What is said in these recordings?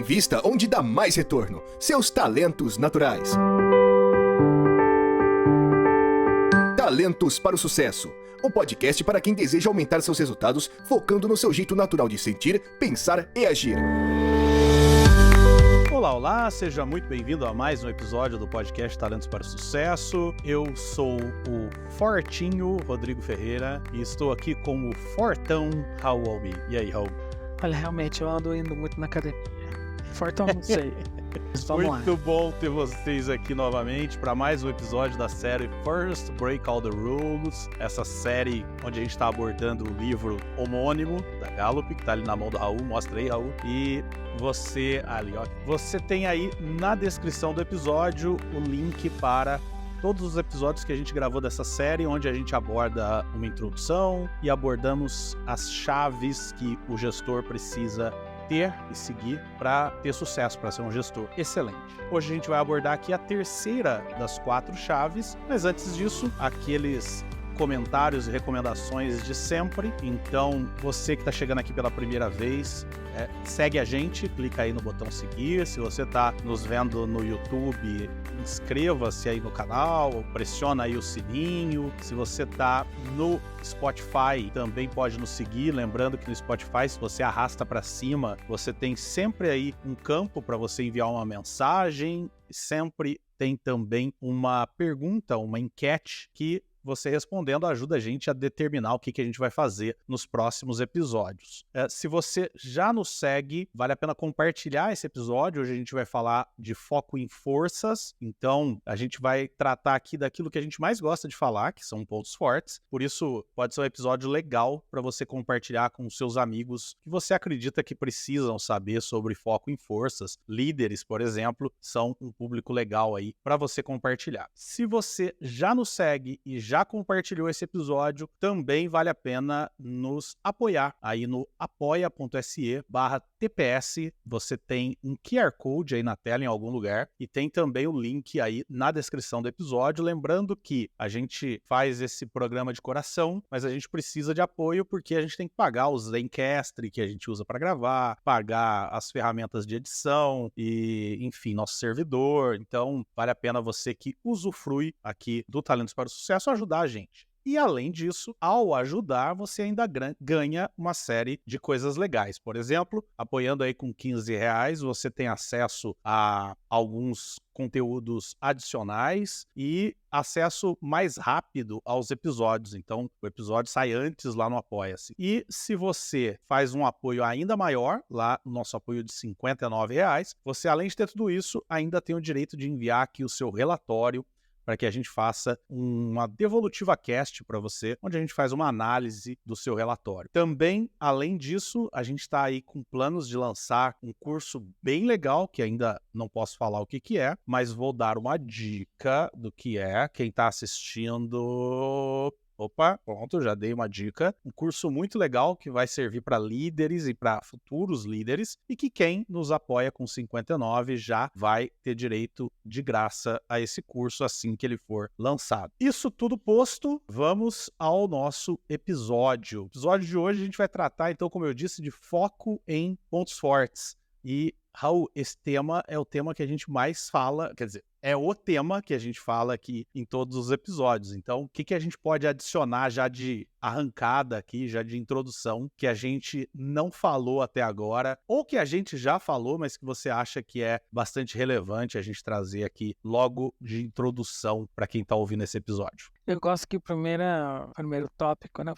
Invista onde dá mais retorno. Seus talentos naturais. Talentos para o Sucesso. Um podcast para quem deseja aumentar seus resultados, focando no seu jeito natural de sentir, pensar e agir. Olá, seja muito bem-vindo a mais um episódio do podcast Talentos para o Sucesso. Eu sou o Fortinho Rodrigo Ferreira e estou aqui com o Fortão Raul Albi. E aí, Raul? Olha, realmente, eu ando indo muito na academia. Fortão, não sei. Vamos muito lá. Bom ter vocês aqui novamente para mais um episódio da série First Break All the Rules. Essa série onde a gente está abordando o livro homônimo da Gallup, que está ali na mão do Raul. Mostra aí, Raul. E você ali, ó. Você tem aí na descrição do episódio o link para todos os episódios que a gente gravou dessa série, onde a gente aborda uma introdução e abordamos as chaves que o gestor precisa ter e seguir para ter sucesso, para ser um gestor excelente. Hoje a gente vai abordar aqui a terceira das 4 chaves, mas antes disso, aqueles comentários e recomendações de sempre. Então, você que está chegando aqui pela primeira vez, segue a gente, clica aí no botão seguir. Se você está nos vendo no YouTube, inscreva-se aí no canal, pressiona aí o sininho. Se você está no Spotify, também pode nos seguir. Lembrando que no Spotify, se você arrasta para cima, você tem sempre aí um campo para você enviar uma mensagem. Sempre tem também uma pergunta, uma enquete que você respondendo ajuda a gente a determinar o que a gente vai fazer nos próximos episódios. Se você já nos segue, vale a pena compartilhar esse episódio. Hoje a gente vai falar de foco em forças, então a gente vai tratar aqui daquilo que a gente mais gosta de falar, que são pontos fortes. Por isso, pode ser um episódio legal para você compartilhar com os seus amigos que você acredita que precisam saber sobre foco em forças. Líderes, por exemplo, são um público legal aí para você compartilhar. Se você já nos segue e já compartilhou esse episódio, também vale a pena nos apoiar aí no apoia.se/TPS. Você tem um QR Code aí na tela em algum lugar e tem também o link aí na descrição do episódio. Lembrando que a gente faz esse programa de coração, mas a gente precisa de apoio porque a gente tem que pagar os Zencastr que a gente usa para gravar, pagar as ferramentas de edição e, enfim, nosso servidor. Então, vale a pena você que usufrui aqui do Talentos para o Sucesso ajudar a gente. E além disso, ao ajudar, você ainda ganha uma série de coisas legais. Por exemplo, apoiando aí com R$15, você tem acesso a alguns conteúdos adicionais e acesso mais rápido aos episódios. Então, o episódio sai antes lá no Apoia-se. E se você faz um apoio ainda maior, lá no nosso apoio de R$59, você, além de ter tudo isso, ainda tem o direito de enviar aqui o seu relatório para que a gente faça uma devolutiva cast para você, onde a gente faz uma análise do seu relatório. Também, além disso, a gente está aí com planos de lançar um curso bem legal, que ainda não posso falar o que é, mas vou dar uma dica do que é. Quem está assistindo... Opa, pronto, já dei uma dica. Um curso muito legal que vai servir para líderes e para futuros líderes e que quem nos apoia com 59 já vai ter direito de graça a esse curso assim que ele for lançado. Isso tudo posto, vamos ao nosso episódio. No episódio de hoje a gente vai tratar, então, como eu disse, de foco em pontos fortes. E, Raul, esse tema é o tema que a gente mais fala, quer dizer, é o tema que a gente fala aqui em todos os episódios. Então, o que a gente pode adicionar já de arrancada aqui, já de introdução, que a gente não falou até agora, ou que a gente já falou, mas que você acha que é bastante relevante a gente trazer aqui logo de introdução para quem está ouvindo esse episódio? Eu gosto que o primeiro tópico, né,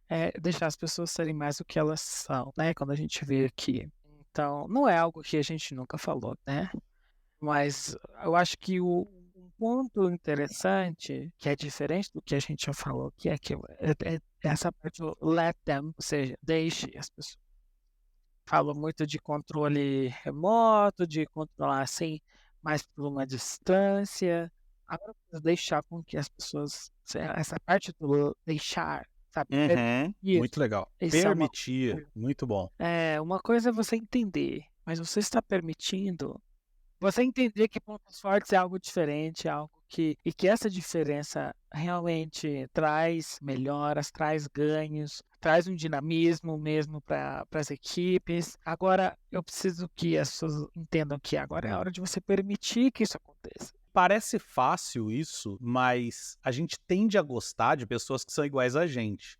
é deixar as pessoas serem mais do que elas são, né, quando a gente vê aqui. Então, não é algo que a gente nunca falou, né? Mas eu acho que um ponto interessante, que é diferente do que a gente já falou, que é essa parte do let them, ou seja, deixe as pessoas. Falo muito de controle remoto, de controlar assim, mais por uma distância. Agora, eu preciso deixar com que as pessoas, essa parte do deixar, sabe? Muito legal. Permitir, muito bom. Uma coisa é você entender, mas você está permitindo Você entender que pontos fortes é algo diferente, e que essa diferença realmente traz melhoras, traz ganhos, traz um dinamismo mesmo para as equipes. Agora, eu preciso que as pessoas entendam que agora é a hora de você permitir que isso aconteça. Parece fácil isso, mas a gente tende a gostar de pessoas que são iguais a gente.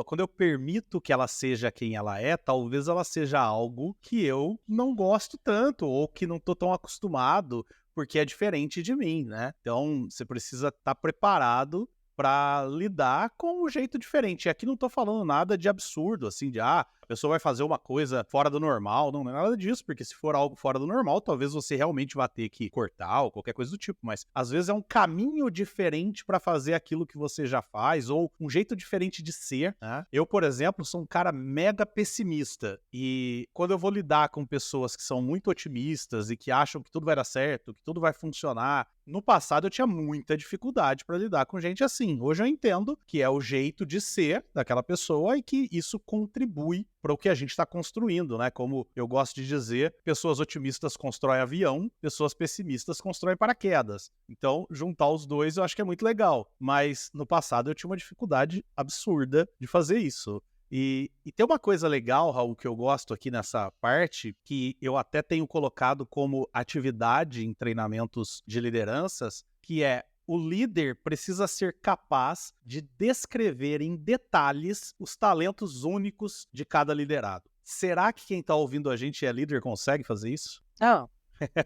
Quando eu permito que ela seja quem ela é, talvez ela seja algo que eu não gosto tanto, ou que não tô tão acostumado, porque é diferente de mim, né? Então, você precisa estar preparado para lidar com um jeito diferente. E aqui não tô falando nada de absurdo, assim, de a pessoa vai fazer uma coisa fora do normal, não é nada disso, porque se for algo fora do normal, talvez você realmente vá ter que cortar ou qualquer coisa do tipo, mas às vezes é um caminho diferente para fazer aquilo que você já faz, ou um jeito diferente de ser, né? Eu, por exemplo, sou um cara mega pessimista, e quando eu vou lidar com pessoas que são muito otimistas e que acham que tudo vai dar certo, que tudo vai funcionar, no passado eu tinha muita dificuldade para lidar com gente assim. Hoje eu entendo que é o jeito de ser daquela pessoa e que isso contribui para o que a gente está construindo, né? Como eu gosto de dizer, pessoas otimistas constroem avião, pessoas pessimistas constroem paraquedas. Então, juntar os dois eu acho que é muito legal. Mas no passado eu tinha uma dificuldade absurda de fazer isso. E tem uma coisa legal, Raul, que eu gosto aqui nessa parte, que eu até tenho colocado como atividade em treinamentos de lideranças, que é o líder precisa ser capaz de descrever em detalhes os talentos únicos de cada liderado. Será que quem está ouvindo a gente é líder consegue fazer isso? Não,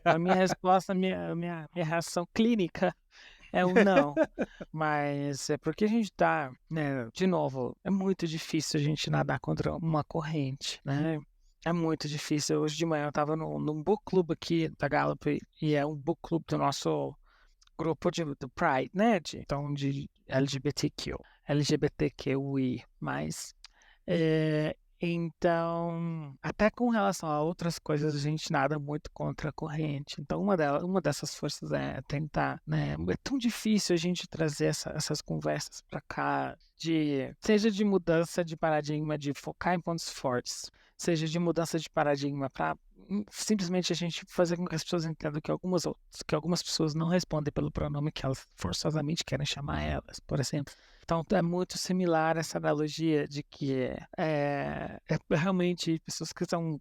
a minha resposta, a minha reação clínica é um não. Mas é porque a gente tá, né, de novo, é muito difícil a gente nadar contra uma corrente, né? É muito difícil. Hoje de manhã eu tava num book club aqui da Gallup, e é um book club do nosso grupo do Pride, né? De LGBTQI+. Então, até com relação a outras coisas, a gente nada muito contra a corrente. Então, uma dessas forças é tentar, né? É tão difícil a gente trazer essas conversas para cá, seja de mudança de paradigma, de focar em pontos fortes, seja de mudança de paradigma para simplesmente a gente fazer com que as pessoas entendam que algumas pessoas não respondem pelo pronome que elas forçosamente querem chamar elas, por exemplo. Então, é muito similar essa analogia de que é realmente pessoas que são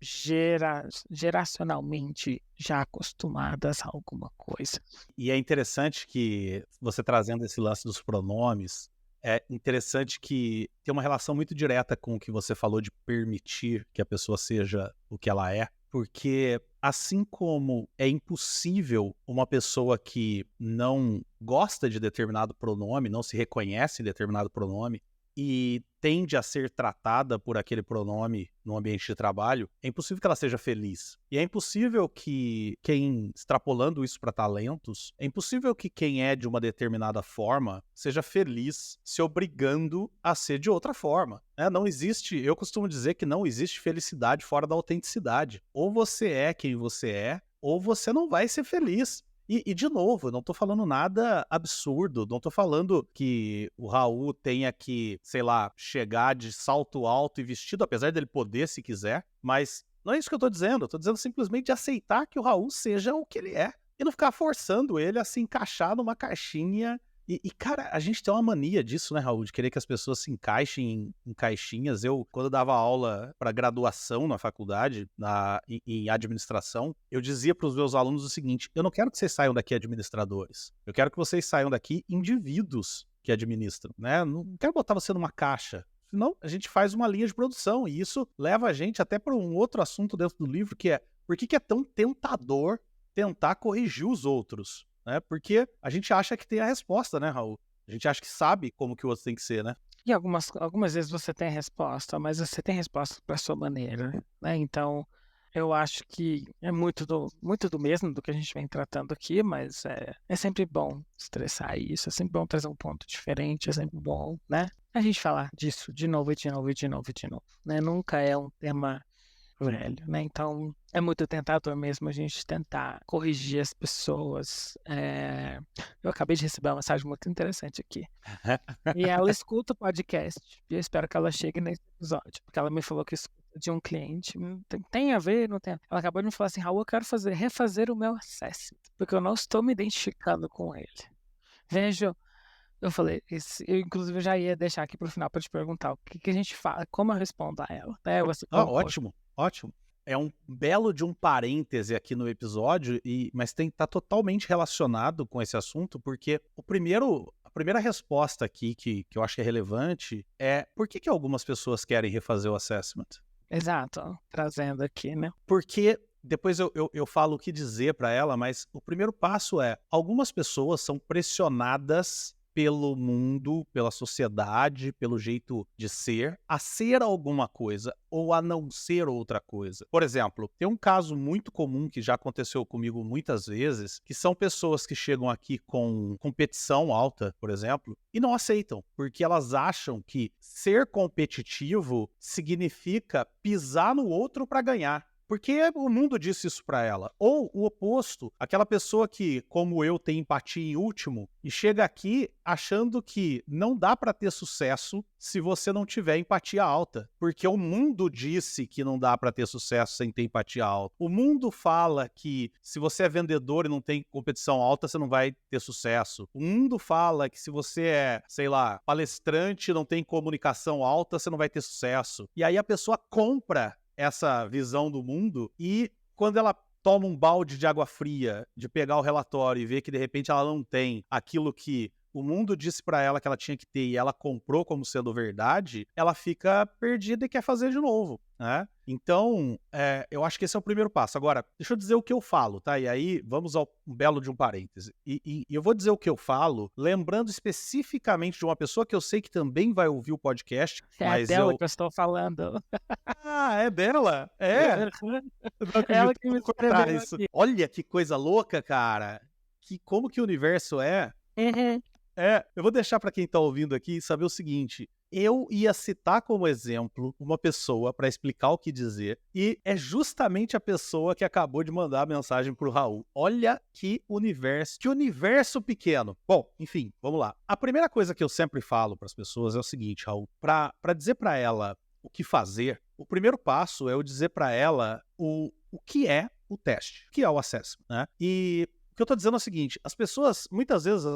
geracionalmente já acostumadas a alguma coisa. E é interessante que você trazendo esse lance dos pronomes, é interessante que tem uma relação muito direta com o que você falou de permitir que a pessoa seja o que ela é, porque assim como é impossível uma pessoa que não gosta de determinado pronome, não se reconhece em determinado pronome e tende a ser tratada por aquele pronome no ambiente de trabalho, é impossível que ela seja feliz. E é impossível que extrapolando isso para talentos, é impossível que quem é de uma determinada forma seja feliz se obrigando a ser de outra forma. Não existe, eu costumo dizer que não existe felicidade fora da autenticidade. Ou você é quem você é, ou você não vai ser feliz. E, de novo, eu não tô falando nada absurdo, não tô falando que o Raul tenha que, sei lá, chegar de salto alto e vestido, apesar dele poder se quiser, mas não é isso que eu tô dizendo simplesmente de aceitar que o Raul seja o que ele é, e não ficar forçando ele a se encaixar numa caixinha. E, cara, a gente tem uma mania disso, né, Raul? De querer que as pessoas se encaixem em caixinhas. Eu, quando eu dava aula para graduação na faculdade, em administração, eu dizia para os meus alunos o seguinte: eu não quero que vocês saiam daqui administradores. Eu quero que vocês saiam daqui indivíduos que administram, né? Não quero botar você numa caixa. Senão, a gente faz uma linha de produção. E isso leva a gente até para um outro assunto dentro do livro, que é por que é tão tentador tentar corrigir os outros? Porque a gente acha que tem a resposta, né, Raul? A gente acha que sabe como que o outro tem que ser, né? E algumas vezes você tem a resposta, mas você tem a resposta para sua maneira, né? Então, eu acho que é muito do mesmo do que a gente vem tratando aqui, mas é sempre bom estressar isso, é sempre bom trazer um ponto diferente, é sempre bom, né? A gente falar disso de novo e de novo e de novo e de novo, né? Nunca é um tema velho, né? Então é muito tentador mesmo a gente tentar corrigir as pessoas. Eu acabei de receber uma mensagem muito interessante aqui. E ela escuta o podcast. E eu espero que ela chegue nesse episódio. Porque ela me falou que escuta de um cliente. Tem a ver, não tem? Ela acabou de me falar assim, Raul, eu quero refazer o meu assessment. Porque eu não estou me identificando com ele. Vejo, eu falei, eu inclusive já ia deixar aqui pro final para te perguntar o que a gente fala, como eu respondo a ela, né? Você concorda? Ótimo, ótimo. É um belo de um parêntese aqui no episódio, mas tá totalmente relacionado com esse assunto, porque a primeira resposta aqui que eu acho que é relevante é por que algumas pessoas querem refazer o assessment? Exato, trazendo aqui, né? Porque depois eu falo o que dizer para ela, mas o primeiro passo é, algumas pessoas são pressionadas pelo mundo, pela sociedade, pelo jeito de ser, a ser alguma coisa ou a não ser outra coisa. Por exemplo, tem um caso muito comum que já aconteceu comigo muitas vezes, que são pessoas que chegam aqui com competição alta, por exemplo, e não aceitam, porque elas acham que ser competitivo significa pisar no outro para ganhar. Porque o mundo disse isso pra ela. Ou o oposto, aquela pessoa que, como eu, tem empatia em último e chega aqui achando que não dá pra ter sucesso se você não tiver empatia alta. Porque o mundo disse que não dá pra ter sucesso sem ter empatia alta. O mundo fala que se você é vendedor e não tem competição alta, você não vai ter sucesso. O mundo fala que se você é, sei lá, palestrante e não tem comunicação alta, você não vai ter sucesso. E aí a pessoa compra essa visão do mundo e quando ela toma um balde de água fria, de pegar o relatório e ver que de repente ela não tem aquilo que o mundo disse pra ela que ela tinha que ter e ela comprou como sendo verdade, ela fica perdida e quer fazer de novo, né? Então, eu acho que esse é o primeiro passo. Agora, deixa eu dizer o que eu falo, tá? E aí, vamos ao belo de um parêntese. E eu vou dizer o que eu falo, lembrando especificamente de uma pessoa que eu sei que também vai ouvir o podcast, É mas dela que eu estou falando. Ah, é dela? É? Não acredito, Ela que me vou cortar escreveu isso. aqui. Olha que coisa louca, cara. Como que o universo é? Eu vou deixar pra quem tá ouvindo aqui saber o seguinte. Eu ia citar como exemplo uma pessoa pra explicar o que dizer e é justamente a pessoa que acabou de mandar a mensagem pro Raul. Olha que universo pequeno. Bom, enfim, vamos lá. A primeira coisa que eu sempre falo pras pessoas é o seguinte, Raul, pra dizer pra ela o que fazer, o primeiro passo é eu dizer pra ela o que é o teste, o que é o assessment, né? E o que eu tô dizendo é o seguinte, as pessoas, muitas vezes,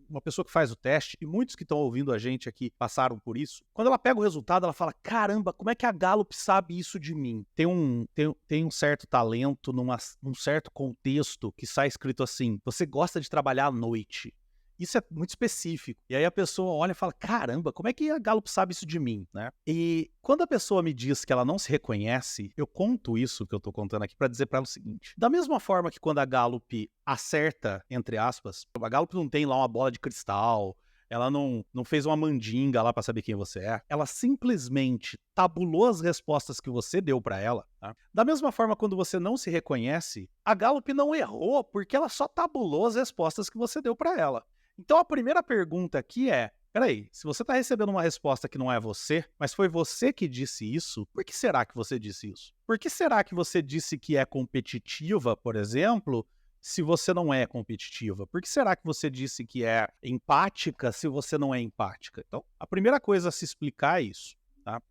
uma pessoa que faz o teste, e muitos que estão ouvindo a gente aqui passaram por isso, quando ela pega o resultado, ela fala, caramba, como é que a Gallup sabe isso de mim? Tem um certo talento, num certo contexto, que sai escrito assim, você gosta de trabalhar à noite. Isso é muito específico. E aí a pessoa olha e fala, caramba, como é que a Gallup sabe isso de mim, né? E quando a pessoa me diz que ela não se reconhece, eu conto isso que eu tô contando aqui pra dizer pra ela o seguinte. Da mesma forma que quando a Gallup acerta, entre aspas, a Gallup não tem lá uma bola de cristal, ela não fez uma mandinga lá pra saber quem você é. Ela simplesmente tabulou as respostas que você deu pra ela. Tá? Da mesma forma, quando você não se reconhece, a Gallup não errou porque ela só tabulou as respostas que você deu pra ela. Então a primeira pergunta aqui é, peraí, se você está recebendo uma resposta que não é você, mas foi você que disse isso, por que será que você disse isso? Por que será que você disse que é competitiva, por exemplo, se você não é competitiva? Por que será que você disse que é empática se você não é empática? Então, a primeira coisa a se explicar é isso. Tá?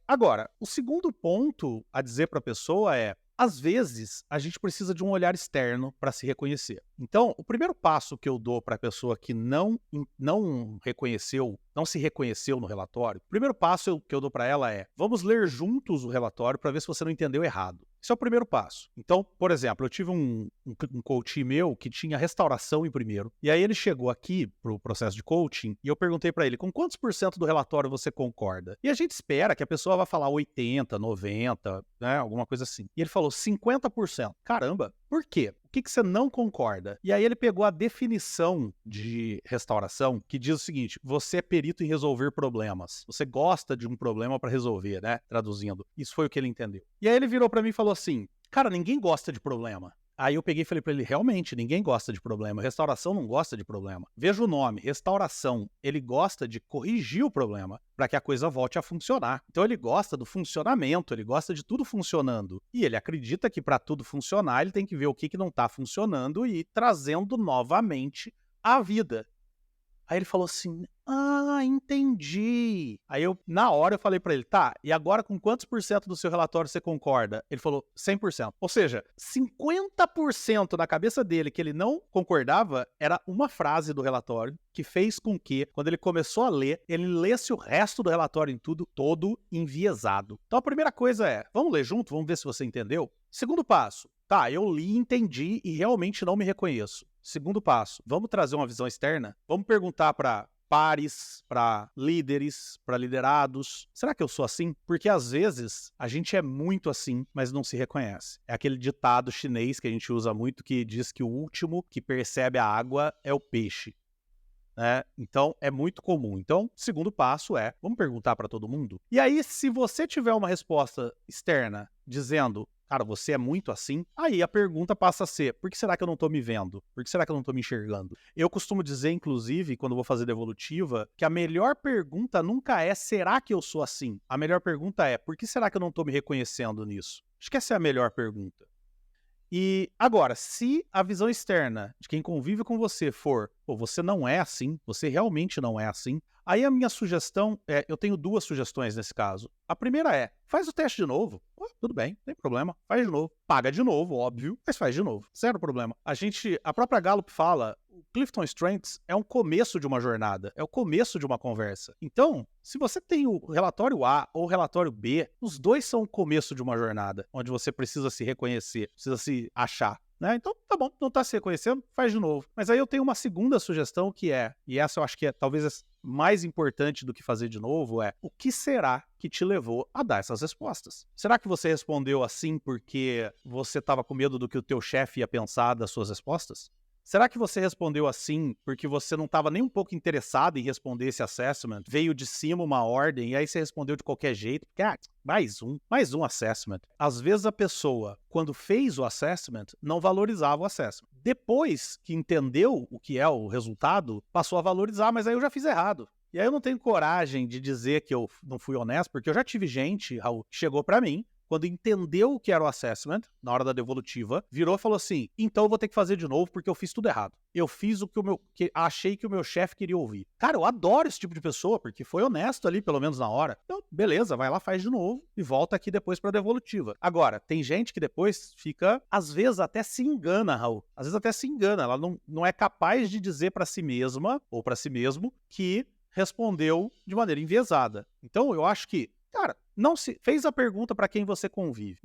Agora, o segundo ponto a dizer para a pessoa é, às vezes, a gente precisa de um olhar externo para se reconhecer. Então, o primeiro passo que eu dou para a pessoa que não se reconheceu no relatório, o primeiro passo que eu dou para ela é, vamos ler juntos o relatório para ver se você não entendeu errado. Esse é o primeiro passo. Então, por exemplo, eu tive um coach meu que tinha restauração em primeiro, e aí ele chegou aqui pro processo de coaching, e eu perguntei para ele, com quantos % do relatório você concorda? E a gente espera que a pessoa vá falar 80, 90, né, alguma coisa assim. E ele falou 50%. Caramba, por quê? O que você não concorda? E aí ele pegou a definição de restauração, que diz o seguinte, você é perito em resolver problemas. Você gosta de um problema para resolver, né? Traduzindo. Isso foi o que ele entendeu. E aí ele virou para mim e falou assim, cara, ninguém gosta de problema. Aí eu peguei e falei pra ele, realmente, ninguém gosta de problema. Restauração não gosta de problema. Veja o nome, restauração. Ele gosta de corrigir o problema para que a coisa volte a funcionar. Então ele gosta do funcionamento, ele gosta de tudo funcionando. E ele acredita que para tudo funcionar, ele tem que ver o que não está funcionando e ir trazendo novamente a vida. Aí ele falou assim, entendi. Aí na hora eu falei pra ele, tá, e agora com quantos por cento do seu relatório você concorda? Ele falou, 100%. Ou seja, 50% na cabeça dele que ele não concordava era uma frase do relatório que fez com que, quando ele começou a ler, ele lesse o resto do relatório em tudo, todo enviesado. Então a primeira coisa é, vamos ler junto, vamos ver se você entendeu? Segundo passo, tá, eu li, entendi e realmente não me reconheço. Segundo passo, vamos trazer uma visão externa? Vamos perguntar para pares, para líderes, para liderados. Será que eu sou assim? Porque às vezes a gente é muito assim, mas não se reconhece. É aquele ditado chinês que a gente usa muito que diz que o último que percebe a água é o peixe. Né? Então é muito comum. Então, segundo passo é, vamos perguntar para todo mundo? E aí, se você tiver uma resposta externa dizendo, cara, você é muito assim, aí a pergunta passa a ser, por que será que eu não tô me vendo? Por que será que eu não tô me enxergando? Eu costumo dizer, inclusive, quando vou fazer devolutiva, que a melhor pergunta nunca é, será que eu sou assim? A melhor pergunta é, por que será que eu não tô me reconhecendo nisso? Acho que essa é a melhor pergunta. E agora, se a visão externa de quem convive com você for, pô, você não é assim, você realmente não é assim, aí a minha sugestão é, eu tenho duas sugestões nesse caso. A primeira é, faz o teste de novo. Tudo bem, não tem problema, faz de novo. Paga de novo, óbvio, mas faz de novo. Zero problema. A própria Gallup fala, o Clifton Strengths é um começo de uma jornada, é o começo de uma conversa. Então, se você tem o relatório A ou o relatório B, os dois são o começo de uma jornada, onde você precisa se reconhecer, precisa se achar. Né? Então, tá bom, não tá se reconhecendo, faz de novo. Mas aí eu tenho uma segunda sugestão que é, e essa eu acho que é talvez mais importante do que fazer de novo, é o que será que te levou a dar essas respostas? Será que você respondeu assim porque você estava com medo do que o teu chefe ia pensar das suas respostas? Será que você respondeu assim porque você não estava nem um pouco interessado em responder esse assessment? Veio de cima uma ordem e aí você respondeu de qualquer jeito? Porque, mais um assessment. Às vezes a pessoa, quando fez o assessment, não valorizava o assessment. Depois que entendeu o que é o resultado, passou a valorizar, mas aí eu já fiz errado. E aí eu não tenho coragem de dizer que eu não fui honesto, porque eu já tive gente, Raul, que chegou pra mim, quando entendeu o que era o assessment, na hora da devolutiva, virou e falou assim, então eu vou ter que fazer de novo porque eu fiz tudo errado. Eu fiz o que achei que o meu chefe queria ouvir. Cara, eu adoro esse tipo de pessoa, porque foi honesto ali, pelo menos na hora. Então, beleza, vai lá, faz de novo e volta aqui depois pra devolutiva. Agora, tem gente que depois fica, às vezes até se engana, Raul. Às vezes até se engana, ela não é capaz de dizer pra si mesma, ou pra si mesmo, que respondeu de maneira enviesada. Então, eu acho que, cara, não se fez a pergunta para quem você convive.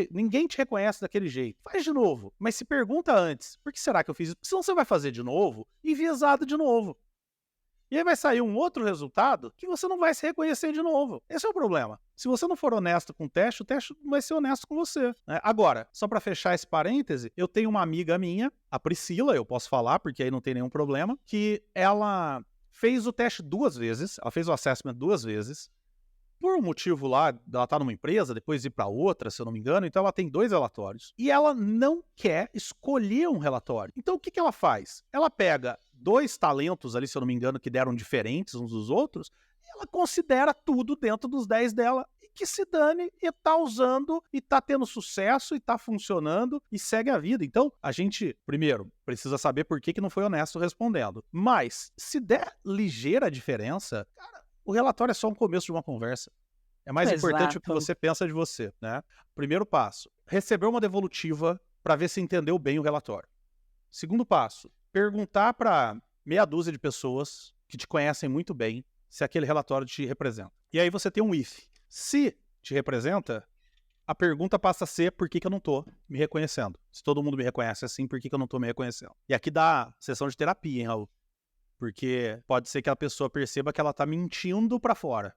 Ninguém te reconhece daquele jeito. Faz de novo, mas se pergunta antes, por que será que eu fiz isso? Porque senão você vai fazer de novo, enviesado de novo. E aí vai sair um outro resultado que você não vai se reconhecer de novo. Esse é o problema. Se você não for honesto com o teste não vai ser honesto com você. Né? Agora, só para fechar esse parêntese, eu tenho uma amiga minha, a Priscila, eu posso falar porque aí não tem nenhum problema, que ela fez o teste 2 vezes, ela fez o assessment 2 vezes, por um motivo lá, ela tá numa empresa, depois ir para outra, se eu não me engano, então ela tem 2 relatórios. E ela não quer escolher um relatório. Então o que ela faz? Ela pega 2 talentos ali, se eu não me engano, que deram diferentes uns dos outros, e ela considera tudo dentro dos 10 dela, e que se dane, e tá usando, e tá tendo sucesso, e tá funcionando, e segue a vida. Então, a gente, primeiro, precisa saber por que não foi honesto respondendo. Mas, se der ligeira diferença, cara, o relatório é só um começo de uma conversa. É mais importante o que você pensa de você, né? Primeiro passo, receber uma devolutiva para ver se entendeu bem o relatório. Segundo passo, perguntar para meia dúzia de pessoas que te conhecem muito bem se aquele relatório te representa. E aí você tem um if. Se te representa, a pergunta passa a ser por que eu não tô me reconhecendo. Se todo mundo me reconhece assim, por que eu não tô me reconhecendo? E aqui dá sessão de terapia, hein, Raul? Porque pode ser que a pessoa perceba que ela tá mentindo pra fora.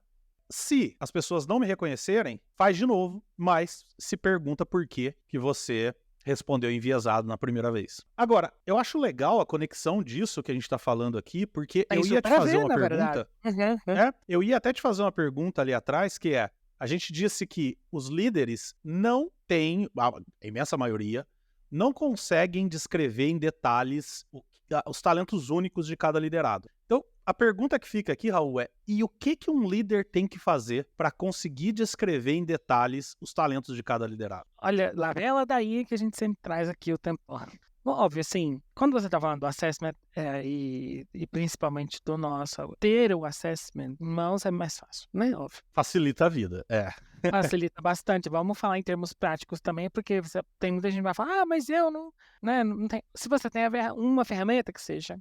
Se as pessoas não me reconhecerem, faz de novo, mas se pergunta por que você respondeu enviesado na primeira vez. Agora, eu acho legal a conexão disso que a gente tá falando aqui, porque eu ia te fazer uma pergunta. Eu ia até te fazer uma pergunta ali atrás, que é, a gente disse que os líderes não têm, a imensa maioria, não conseguem descrever em detalhes os talentos únicos de cada liderado. Então, a pergunta que fica aqui, Raul, é: e o que um líder tem que fazer para conseguir descrever em detalhes os talentos de cada liderado? Olha, lá vem ela daí que a gente sempre traz aqui o tempo. Bom, óbvio, assim, quando você está falando do assessment e principalmente do nosso, ter o assessment em mãos é mais fácil, né? Óbvio. Facilita a vida, Facilita bastante. Vamos falar em termos práticos também, porque tem muita gente que vai falar, mas eu não, né, não tem. Se você tem uma ferramenta que seja,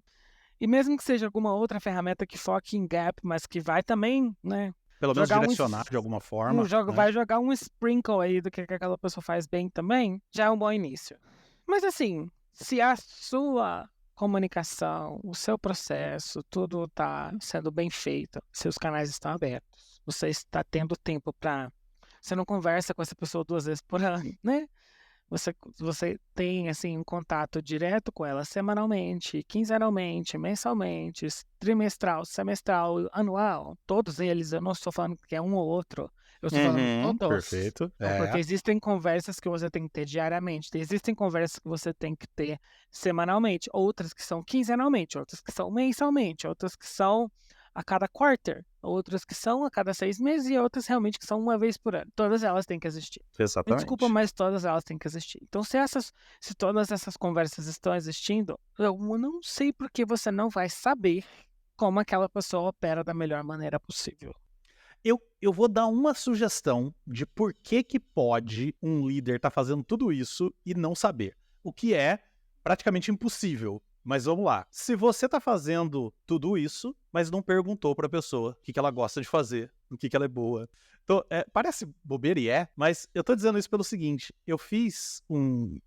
e mesmo que seja alguma outra ferramenta que foque em gap, mas que vai também, né? Pelo menos direcionar de alguma forma. Vai jogar um sprinkle aí do que aquela pessoa faz bem também, já é um bom início. Mas assim, se a sua comunicação, o seu processo, tudo está sendo bem feito, seus canais estão abertos, você está tendo tempo para... Você não conversa com essa pessoa 2 vezes por ano, né? Você tem, assim, um contato direto com ela semanalmente, quinzenalmente, mensalmente, trimestral, semestral, anual. Todos eles, eu não estou falando que é um ou outro. Eu estou falando todos. Perfeito. Porque existem conversas que você tem que ter diariamente, existem conversas que você tem que ter semanalmente, outras que são quinzenalmente, outras que são mensalmente, outras que são a cada quarter, outras que são a cada 6 meses e outras realmente que são uma vez por ano. Todas elas têm que existir. Exatamente. Me desculpa, mas todas elas têm que existir. Então, se todas essas conversas estão existindo, eu não sei por que você não vai saber como aquela pessoa opera da melhor maneira possível. Eu vou dar uma sugestão de por que pode um líder estar fazendo tudo isso e não saber. O que é praticamente impossível. Mas vamos lá. Se você está fazendo tudo isso, mas não perguntou para a pessoa o que ela gosta de fazer, no que ela é boa. Então, parece bobeira e mas eu tô dizendo isso pelo seguinte: eu fiz um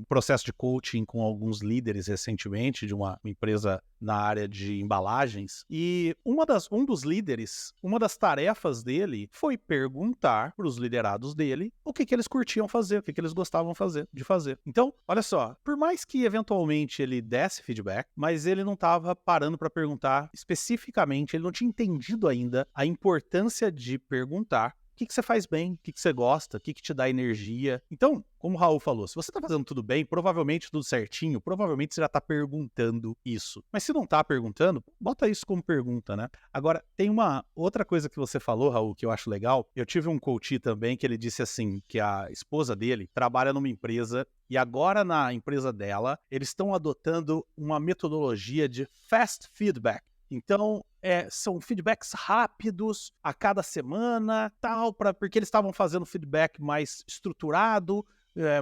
processo de coaching com alguns líderes recentemente de uma empresa na área de embalagens, e um dos líderes, uma das tarefas dele foi perguntar para os liderados dele o que eles curtiam fazer, o que eles gostavam de fazer. Então, olha só, por mais que eventualmente ele desse feedback, mas ele não estava parando para perguntar especificamente, ele não tinha entendido ainda a importância de perguntar o que você faz bem, o que você gosta, o que te dá energia. Então, como o Raul falou, se você tá fazendo tudo bem, provavelmente tudo certinho, provavelmente você já tá perguntando isso. Mas se não tá perguntando, bota isso como pergunta, né? Agora, tem uma outra coisa que você falou, Raul, que eu acho legal. Eu tive um coach também que ele disse assim, que a esposa dele trabalha numa empresa e agora na empresa dela, eles estão adotando uma metodologia de fast feedback. Então, são feedbacks rápidos a cada semana, tal, porque eles estavam fazendo feedback mais estruturado,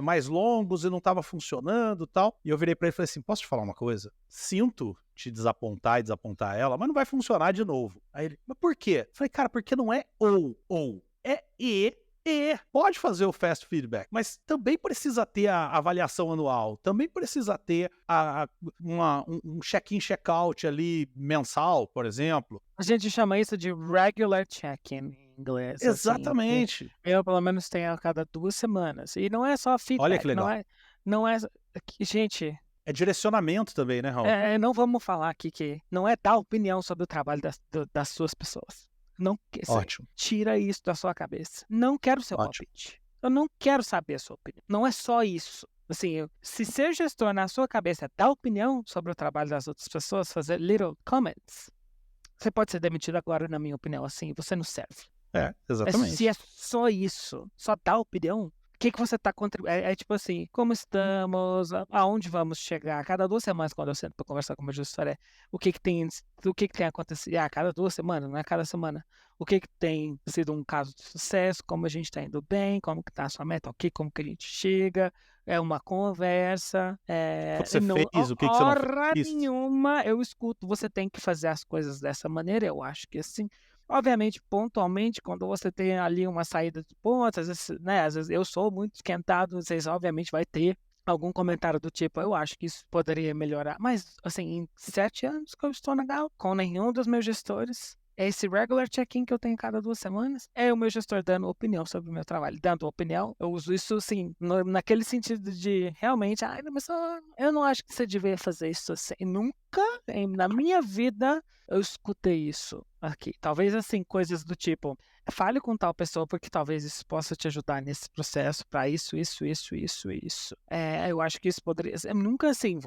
mais longos e não estava funcionando, tal. E eu virei para ele e falei assim: posso te falar uma coisa? Sinto te desapontar e desapontar ela, mas não vai funcionar de novo. Aí ele: mas por quê? Eu falei: cara, porque não é ou, é e. Pode fazer o fast feedback, mas também precisa ter a avaliação anual, também precisa ter um check-in, check-out ali mensal, por exemplo. A gente chama isso de regular check-in em inglês. Exatamente. Assim, eu, pelo menos, tenho a cada 2 semanas. E não é só feedback. Olha que legal. Não é gente... É direcionamento também, né, Raul? Não vamos falar aqui que não é dar opinião sobre o trabalho das suas pessoas. Não, Ótimo. Tira isso da sua cabeça. Não quero seu palpite. Eu não quero saber a sua opinião. Não é só isso. Assim, se ser gestor na sua cabeça é dar opinião sobre o trabalho das outras pessoas, fazer little comments, você pode ser demitido agora, na minha opinião, assim, você não serve. Exatamente. Se é só isso, só dar opinião, o que você está contribuindo? É tipo assim, como estamos, aonde vamos chegar? Cada 2 semanas, quando eu sento para conversar com o meu gestor, o que tem acontecido? Cada 2 semanas, não é cada semana. O que tem sido um caso de sucesso? Como a gente está indo bem? Como que está a sua meta? Como que a gente chega? É uma conversa. O que você fez? O que você não fez? Hora nenhuma eu escuto. Você tem que fazer as coisas dessa maneira. Eu acho que assim... Obviamente, pontualmente, quando você tem ali uma saída de pontos, às vezes eu sou muito esquentado, vocês obviamente vai ter algum comentário do tipo, eu acho que isso poderia melhorar. Mas, assim, em 7 anos que eu estou na Gal, com nenhum dos meus gestores, É esse regular check-in que eu tenho cada 2 semanas. É o meu gestor dando opinião sobre o meu trabalho. Dando opinião, eu uso isso, assim, naquele sentido de realmente, mas eu não acho que você devia fazer isso assim. Nunca na minha vida eu escutei isso aqui. Talvez, assim, coisas do tipo, fale com tal pessoa porque talvez isso possa te ajudar nesse processo para isso. Eu acho que isso poderia... nunca, assim,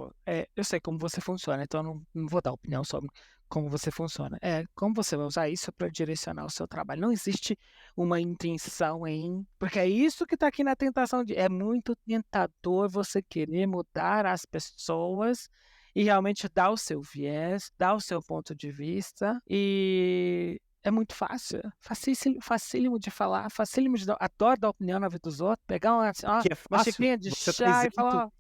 eu sei como você funciona, então eu não vou dar opinião sobre como você funciona. Como você vai usar isso para direcionar o seu trabalho. Não existe uma intenção em... Porque é isso que está aqui na tentação de... É muito tentador você querer mudar as pessoas e realmente dar o seu viés, dar o seu ponto de vista. E é muito fácil. Facílimo de falar, facílimo de dar... Adoro dar opinião na vida dos outros. Pegar uma Que é uma fácil, xicrinha de você tá chá e isento. falar...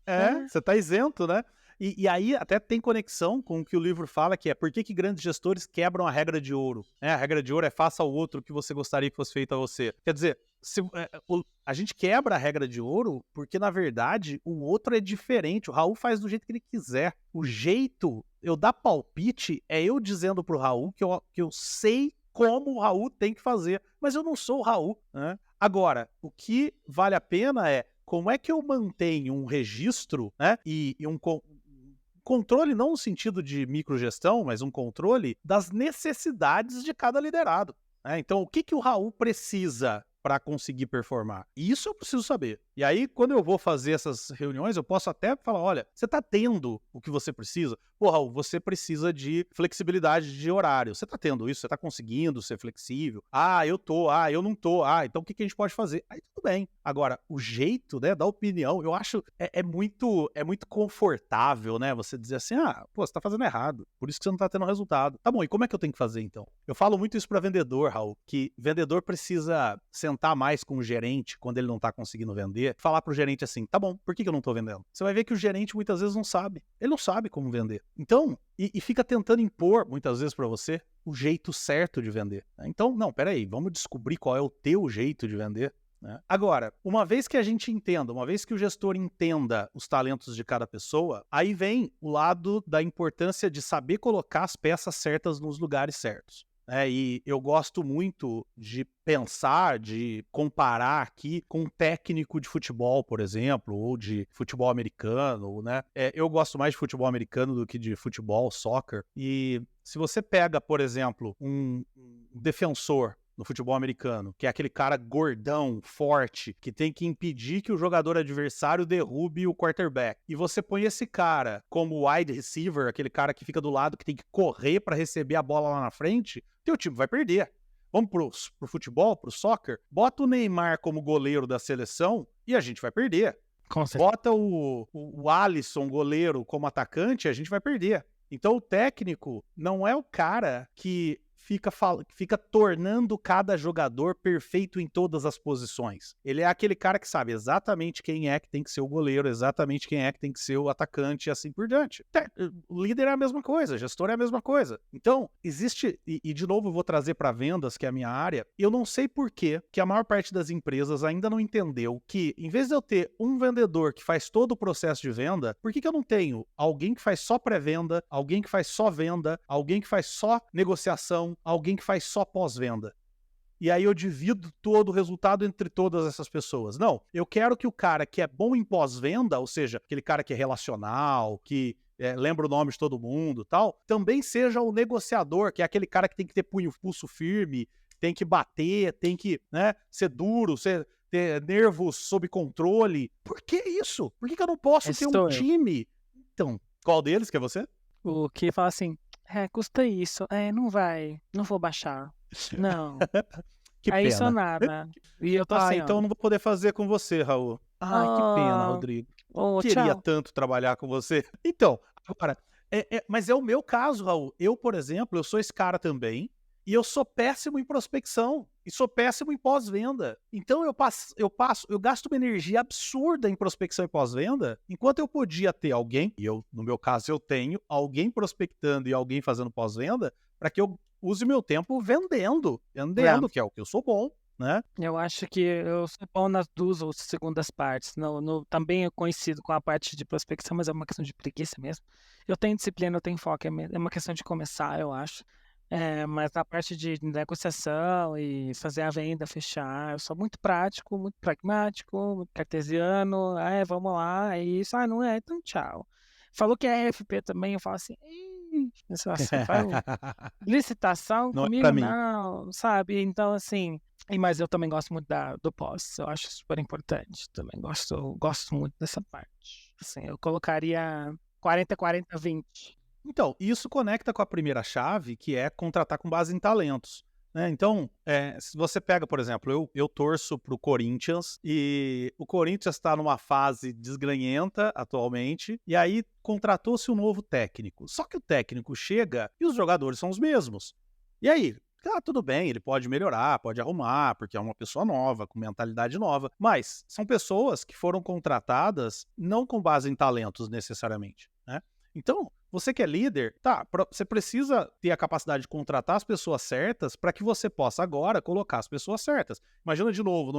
Você tá isento, né? E aí até tem conexão com o que o livro fala, que é por que grandes gestores quebram a regra de ouro. A regra de ouro é faça ao outro o que você gostaria que fosse feito a você. Quer dizer, a gente quebra a regra de ouro porque, na verdade, o outro é diferente. O Raul faz do jeito que ele quiser. O jeito, eu dar palpite, é eu dizendo pro Raul que eu sei como o Raul tem que fazer, mas eu não sou o Raul, né? Agora, o que vale a pena é como é que eu mantenho um registro, né, e um controle não no sentido de microgestão, mas um controle das necessidades de cada liderado, né? Então, o que o Raul precisa para conseguir performar? Isso eu preciso saber. E aí, quando eu vou fazer essas reuniões, eu posso até falar, olha, você está tendo o que você precisa? Pô, Raul, você precisa de flexibilidade de horário. Você está tendo isso? Você está conseguindo ser flexível? Eu tô. Eu não tô. Então o que a gente pode fazer? Aí tudo bem. Agora, o jeito, né, da opinião, eu acho é muito confortável, né? Você dizer assim, pô, você tá fazendo errado. Por isso que você não tá tendo resultado. Tá bom, e como é que eu tenho que fazer então? Eu falo muito isso para vendedor, Raul, que vendedor precisa sentar mais com o gerente quando ele não tá conseguindo vender, falar pro gerente assim, tá bom, por que eu não tô vendendo? Você vai ver que o gerente muitas vezes não sabe. Ele não sabe como vender. Então, e fica tentando impor, muitas vezes para você, o jeito certo de vender. Então, não, peraí, vamos descobrir qual é o teu jeito de vender. Né? Agora, uma vez que a gente entenda, uma vez que o gestor entenda os talentos de cada pessoa, aí vem o lado da importância de saber colocar as peças certas nos lugares certos. E eu gosto muito de pensar, de comparar aqui com um técnico de futebol, por exemplo, ou de futebol americano, né? Eu gosto mais de futebol americano do que de futebol, soccer. E se você pega, por exemplo, um defensor no futebol americano, que é aquele cara gordão, forte, que tem que impedir que o jogador adversário derrube o quarterback. E você põe esse cara como wide receiver, aquele cara que fica do lado, que tem que correr para receber a bola lá na frente, teu time vai perder. Vamos pro futebol, pro soccer, bota o Neymar como goleiro da seleção e a gente vai perder. Bota o Alisson, goleiro, como atacante, a gente vai perder. Então o técnico não é o cara que fica tornando cada jogador perfeito em todas as posições. Ele é aquele cara que sabe exatamente quem é que tem que ser o goleiro, exatamente quem é que tem que ser o atacante e assim por diante. O líder é a mesma coisa, o gestor é a mesma coisa. Então, existe, e de novo eu vou trazer para vendas, que é a minha área, eu não sei por que a maior parte das empresas ainda não entendeu que, em vez de eu ter um vendedor que faz todo o processo de venda, por que eu não tenho alguém que faz só pré-venda, alguém que faz só venda, alguém que faz só negociação, alguém que faz só pós-venda? E aí eu divido todo o resultado entre todas essas pessoas. Não, eu quero que o cara que é bom em pós-venda, ou seja, aquele cara que é relacional, que lembra o nome de todo mundo e tal, também seja o negociador, que é aquele cara que tem que ter pulso firme, tem que bater, tem que, né, ser duro, ter nervos sob controle. Por que isso? Por que eu não posso ter um time? Então, qual deles que é você? O que fala assim, custa isso, não vou baixar, não. Que pena. Isso ou nada. E eu tô assim, então não vou poder fazer com você, Raul. Que pena, Rodrigo. Queria tchau. tanto trabalhar com você. Então, agora, mas é o meu caso, Raul. Eu, por exemplo, eu sou esse cara também, e eu sou péssimo em prospecção, e sou péssimo em pós-venda. Então eu gasto uma energia absurda em prospecção e pós-venda, enquanto eu podia ter alguém, e no meu caso eu tenho, alguém prospectando e alguém fazendo pós-venda, para que eu use meu tempo vendendo, que é o que eu sou bom, né? Eu acho que eu sou bom nas duas ou segundas partes. Também eu coincido com a parte de prospecção, mas é uma questão de preguiça mesmo. Eu tenho disciplina, eu tenho foco, é uma questão de começar, eu acho. Mas na parte de negociação e fazer a venda, fechar, eu sou muito prático, muito pragmático, muito cartesiano. Vamos lá, é isso. Não é, então tchau. Falou que é FP também, eu falo assim, você faz licitação Não é pra comigo? mim. Não, sabe? Então, assim, mas eu também gosto muito do pós, eu acho super importante. Também gosto muito dessa parte. Assim, eu colocaria 40-40-20. Então, isso conecta com a primeira chave, que é contratar com base em talentos, né? Então, se você pega, por exemplo, eu torço pro Corinthians e o Corinthians está numa fase desgranhenta atualmente, e aí contratou-se um novo técnico. Só que o técnico chega e os jogadores são os mesmos. E aí? Tudo bem, ele pode melhorar, pode arrumar, porque é uma pessoa nova, com mentalidade nova, mas são pessoas que foram contratadas não com base em talentos necessariamente, né? Então, você que é líder, você precisa ter a capacidade de contratar as pessoas certas para que você possa agora colocar as pessoas certas. Imagina de novo,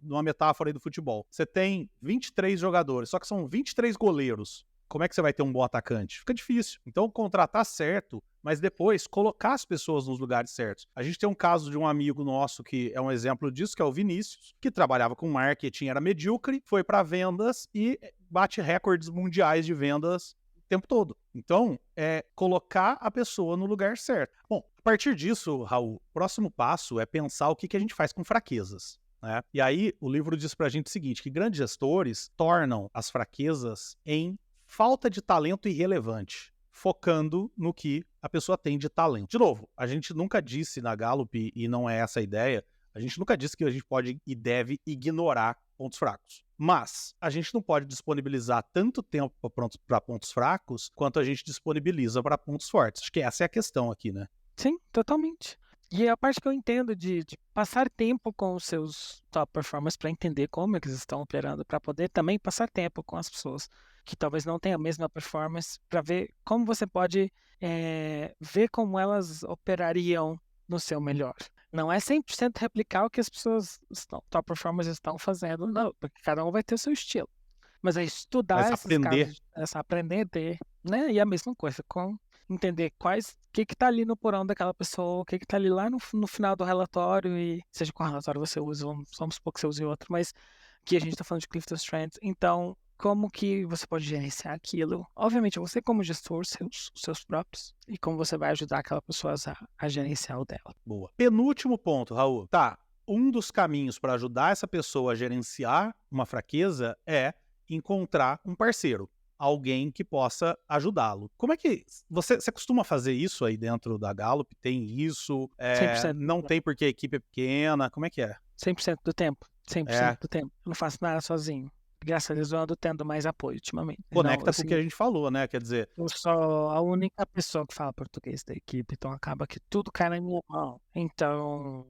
numa metáfora aí do futebol. Você tem 23 jogadores, só que são 23 goleiros. Como é que você vai ter um bom atacante? Fica difícil. Então, contratar certo, mas depois colocar as pessoas nos lugares certos. A gente tem um caso de um amigo nosso que é um exemplo disso, que é o Vinícius, que trabalhava com marketing, era medíocre, foi para vendas e bate recordes mundiais de vendas o tempo todo. Então, colocar a pessoa no lugar certo. Bom, a partir disso, Raul, o próximo passo é pensar o que a gente faz com fraquezas, né? E aí, o livro diz pra gente o seguinte, que grandes gestores tornam as fraquezas em falta de talento irrelevante, focando no que a pessoa tem de talento. De novo, a gente nunca disse na Gallup, e não é essa a ideia, a gente nunca disse que a gente pode e deve ignorar pontos fracos. Mas a gente não pode disponibilizar tanto tempo para pontos fracos quanto a gente disponibiliza para pontos fortes. Acho que essa é a questão aqui, né? Sim, totalmente. E a parte que eu entendo de passar tempo com os seus top performers para entender como eles estão operando, para poder também passar tempo com as pessoas que talvez não tenham a mesma performance, para ver como você pode ver como elas operariam no seu melhor. Não é 100% replicar o que as pessoas, top performers estão fazendo, não, porque cada um vai ter o seu estilo. Mas é estudar esses aprender. casos, aprender, né? E a mesma coisa com entender o que está ali no porão daquela pessoa, o que está ali lá no final do relatório, e seja qual relatório você usa, vamos supor que você use outro, mas aqui a gente está falando de Clifton Strengths, então como que você pode gerenciar aquilo? Obviamente, você como gestor, os seus próprios, e como você vai ajudar aquela pessoa a gerenciar o dela. Boa. Penúltimo ponto, Raul. Um dos caminhos para ajudar essa pessoa a gerenciar uma fraqueza é encontrar um parceiro, alguém que possa ajudá-lo. Como é que você costuma fazer isso aí dentro da Gallup? Tem isso? 100%. Não tem porque a equipe é pequena? Como é que é? 100% do tempo. 100% do tempo. Eu não faço nada sozinho. Graças a Deus eu ando tendo mais apoio ultimamente. Conecta com o que a gente falou, né? Quer dizer... Eu sou a única pessoa que fala português da equipe, então acaba que tudo cai na minha mão. Então,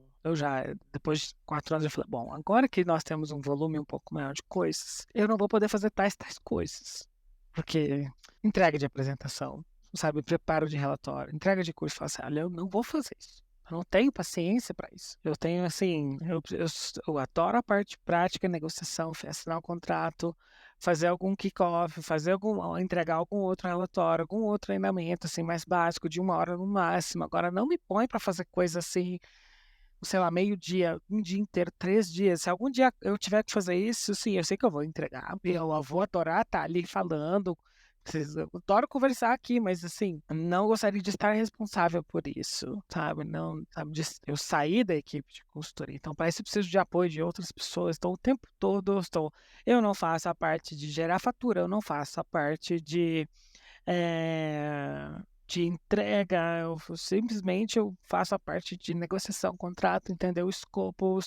depois de 4 anos, eu falei, bom, agora que nós temos um volume um pouco maior de coisas, eu não vou poder fazer tais coisas. Porque entrega de apresentação, sabe, preparo de relatório, entrega de curso, eu falo assim, olha, eu não vou fazer isso. Eu não tenho paciência para isso. Eu tenho, assim, eu adoro a parte prática, negociação, assinar um contrato, fazer algum kick-off, entregar algum outro relatório, algum outro treinamento, assim, mais básico, de 1 hora no máximo. Agora, não me põe para fazer coisa assim, sei lá, meio-dia, um dia inteiro, 3 dias. Se algum dia eu tiver que fazer isso, sim, eu sei que eu vou entregar. Eu vou adorar estar ali falando. Eu adoro conversar aqui, mas assim, não gostaria de estar responsável por isso, sabe? Não, sabe? Eu saí da equipe de consultoria, então para isso eu preciso de apoio de outras pessoas. Então o tempo todo eu não faço a parte de gerar fatura, eu não faço a parte de entrega, eu faço a parte de negociação, contrato, entender o escopo,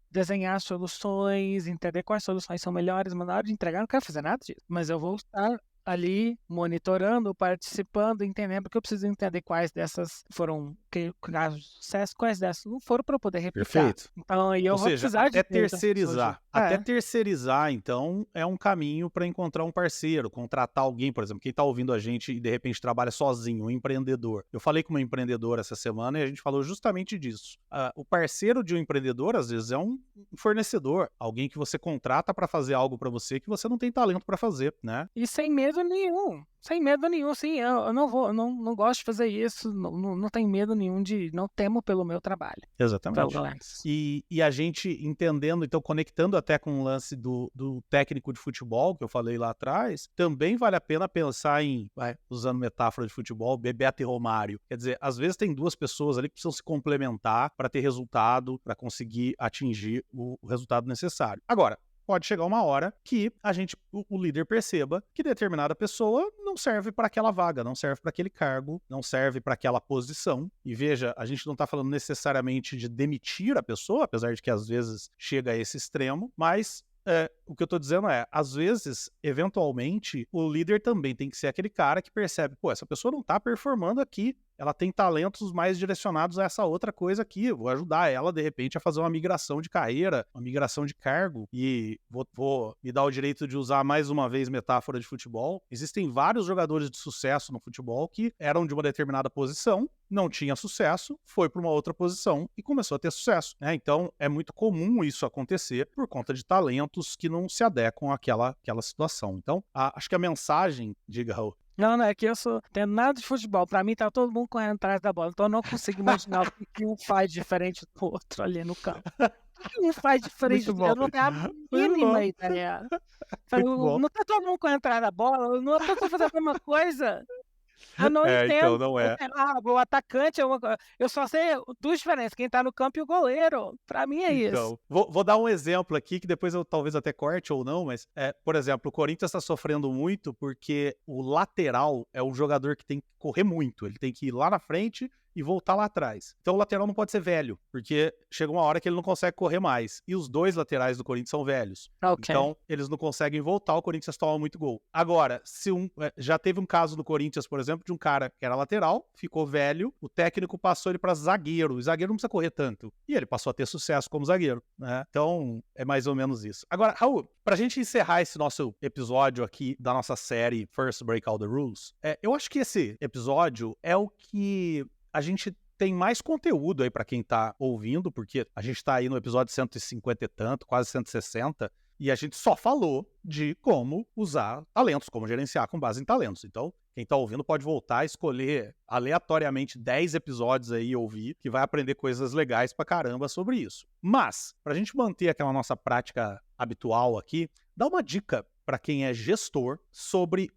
desenhar soluções, entender quais soluções são melhores, mas na hora de entregar eu não quero fazer nada disso, mas eu vou estar ali monitorando, participando, entendendo, porque eu preciso entender quais dessas foram casos de sucesso, quais dessas não foram para eu poder replicar. Perfeito. Então, aí eu vou precisar até de terceirizar. Até terceirizar, então, é um caminho para encontrar um parceiro, contratar alguém, por exemplo, quem está ouvindo a gente e de repente trabalha sozinho, um empreendedor. Eu falei com uma empreendedora essa semana e a gente falou justamente disso. O parceiro de um empreendedor, às vezes, é um fornecedor, alguém que você contrata para fazer algo para você que você não tem talento para fazer, né? E sem medo medo nenhum. Sem medo nenhum, sim. Eu não gosto de fazer isso. Não tenho medo nenhum não temo pelo meu trabalho. Exatamente. Pelo Lance. E a gente entendendo, então, conectando até com o lance do técnico de futebol, que eu falei lá atrás, também vale a pena pensar em, usando metáfora de futebol, Bebeto e Romário. Quer dizer, às vezes tem duas pessoas ali que precisam se complementar para ter resultado, para conseguir atingir o resultado necessário. Agora, pode chegar uma hora que o líder perceba que determinada pessoa não serve para aquela vaga, não serve para aquele cargo, não serve para aquela posição. E veja, a gente não está falando necessariamente de demitir a pessoa, apesar de que às vezes chega a esse extremo, mas o que eu tô dizendo às vezes, eventualmente, o líder também tem que ser aquele cara que percebe, essa pessoa não tá performando aqui, ela tem talentos mais direcionados a essa outra coisa aqui, eu vou ajudar ela, de repente, a fazer uma migração de carreira, uma migração de cargo, e vou me dar o direito de usar mais uma vez metáfora de futebol. Existem vários jogadores de sucesso no futebol que eram de uma determinada posição, não tinha sucesso, foi para uma outra posição e começou a ter sucesso, né? Então, é muito comum isso acontecer por conta de talentos que não se adequam àquela situação. Então, acho que a mensagem, diga, Raul. Não, é que eu tenho nada de futebol. Pra mim, tá todo mundo correndo atrás da bola. Então, eu não consigo imaginar o que um faz diferente do outro ali no campo. O que um faz diferente do outro? Eu não tenho a mínima ideia. Não tá todo mundo correndo atrás da bola? Não tá todo mundo fazendo a mesma coisa? Eu não entendo. Então, não é. O atacante, eu só sei duas diferenças, quem tá no campo e o goleiro. Pra mim é isso. Vou dar um exemplo aqui, que depois eu talvez até corte ou não, mas, por exemplo, o Corinthians tá sofrendo muito porque o lateral é um jogador que tem que correr muito, ele tem que ir lá na frente e voltar lá atrás. Então o lateral não pode ser velho, porque chega uma hora que ele não consegue correr mais. E os dois laterais do Corinthians são velhos. Okay. Então eles não conseguem voltar, o Corinthians toma muito gol. Agora, já teve um caso no Corinthians, por exemplo, de um cara que era lateral, ficou velho, o técnico passou ele para zagueiro. O zagueiro não precisa correr tanto. E ele passou a ter sucesso como zagueiro, né? Então é mais ou menos isso. Agora, Raul, pra gente encerrar esse nosso episódio aqui da nossa série First Break All the Rules, eu acho que esse episódio é o que a gente tem mais conteúdo aí pra quem tá ouvindo, porque a gente tá aí no episódio 150 e tanto, quase 160, e a gente só falou de como usar talentos, como gerenciar com base em talentos. Então, quem tá ouvindo pode voltar a escolher aleatoriamente 10 episódios aí e ouvir, que vai aprender coisas legais pra caramba sobre isso. Mas, pra gente manter aquela nossa prática habitual aqui, dá uma dica pra quem é gestor sobre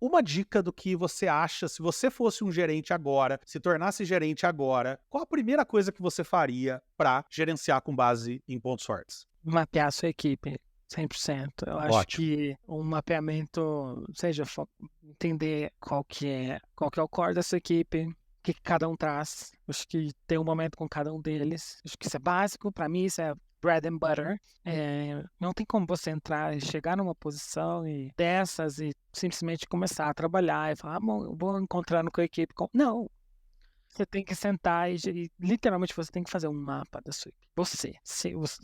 uma dica do que você acha, se você fosse um gerente agora, se tornasse gerente agora, qual a primeira coisa que você faria para gerenciar com base em pontos fortes? Mapear a sua equipe, 100%. Eu acho que um mapeamento, seja entender qual que é o core da sua equipe, o que cada um traz. Acho que ter um momento com cada um deles. Acho que isso é básico, para mim isso é bread and butter. Não tem como você entrar e chegar numa posição dessas e simplesmente começar a trabalhar e falar, bom, eu vou encontrando com a equipe. Não. Você tem que sentar e literalmente você tem que fazer um mapa da sua equipe.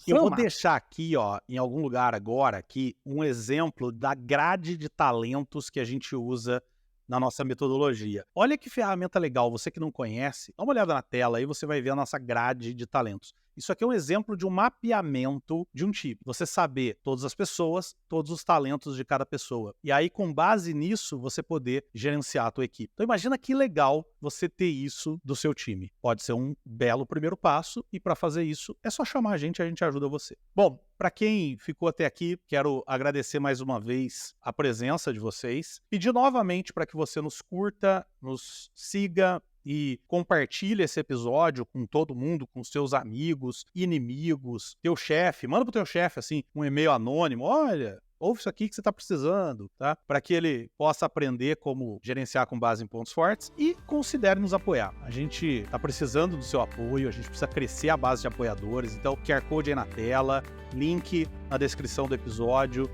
Eu vou deixar aqui, em algum lugar agora, aqui, um exemplo da grade de talentos que a gente usa na nossa metodologia. Olha que ferramenta legal, você que não conhece, dá uma olhada na tela aí, você vai ver a nossa grade de talentos. Isso aqui é um exemplo de um mapeamento de um time. Você saber todas as pessoas, todos os talentos de cada pessoa. E aí, com base nisso, você poder gerenciar a tua equipe. Então, imagina que legal você ter isso do seu time. Pode ser um belo primeiro passo e para fazer isso, é só chamar a gente ajuda você. Bom, para quem ficou até aqui, quero agradecer mais uma vez a presença de vocês. Pedir novamente para que você nos curta, nos siga, e compartilha esse episódio com todo mundo, com seus amigos, inimigos, teu chefe. Manda pro teu chefe, assim, um e-mail anônimo. Olha, ouve isso aqui que você tá precisando, tá? Para que ele possa aprender como gerenciar com base em pontos fortes e considere nos apoiar. A gente tá precisando do seu apoio, a gente precisa crescer a base de apoiadores. Então, QR Code aí na tela, link na descrição do episódio.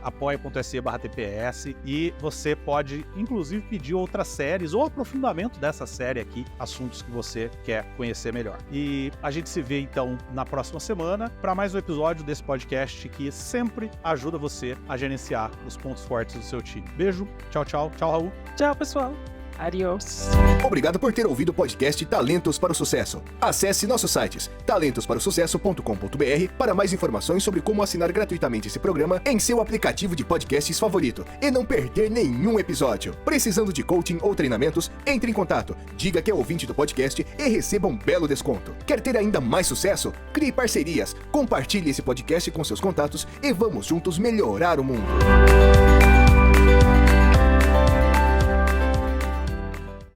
apoia.se/TPS e você pode inclusive pedir outras séries ou aprofundamento dessa série aqui, assuntos que você quer conhecer melhor. E a gente se vê então na próxima semana para mais um episódio desse podcast que sempre ajuda você a gerenciar os pontos fortes do seu time. Beijo, tchau, Raul. Tchau, pessoal. Adiós. Obrigado por ter ouvido o podcast Talentos para o Sucesso. Acesse nossos sites talentosparosucesso.com.br para mais informações sobre como assinar gratuitamente esse programa em seu aplicativo de podcasts favorito e não perder nenhum episódio. Precisando de coaching ou treinamentos? Entre em contato, diga que é ouvinte do podcast e receba um belo desconto. Quer ter ainda mais sucesso? Crie parcerias, compartilhe esse podcast com seus contatos e vamos juntos melhorar o mundo.